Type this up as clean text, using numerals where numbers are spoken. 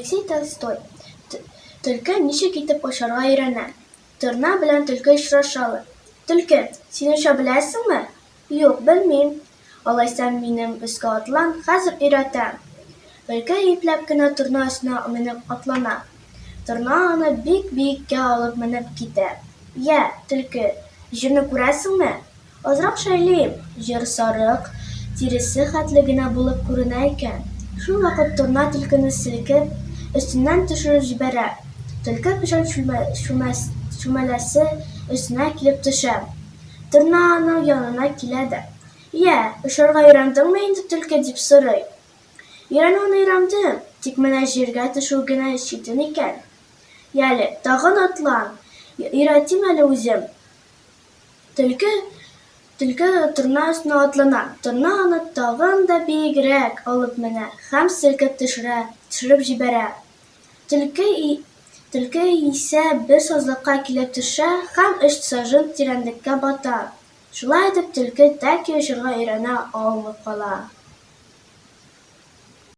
Алексей Толстой. Төлкө ничек итеп ашарга өйрәнә? Торна белән төлкө очрашалар. Төлкө, син оча беләсеңме? Юк, белмим. Алайса минем өскә атлан, хәзер өйрәтәм. Төлкө ипләп кенә торна өстенә менеп атлана. Торна аны бик биеккә алып менеп китә. Я, төлкө, җирне күрәсеңме? Азрак шәйлим. Җир сарык, тиресе хәтле генә булып күренә икән. Шул вакыт торна төлкене селкеп, өстеннән төшереп җибәрә. Төлкө печән чүмәләсе өстенә килеп төшә. Торна аның янына килә дә: «Я, очарга өйрәндеңме инде, төлкө?» дип сорый. «Өйрәнүне өйрәндем, тик менә җиргә төшү генә читен икән. Яле, тагын атлан, өйрәтим әле үзем». Төлкө торна өстенә атлана. Торна аны тагын да биегрәк алып менә һәм селкеп төшереп җибәрә. Төлкө исә бер сазлыкка килеп төшә һәм 3 сажень тирәнлеккә бата. Шулай итеп, төлкө тәки очарга өйрәнә алмый кала.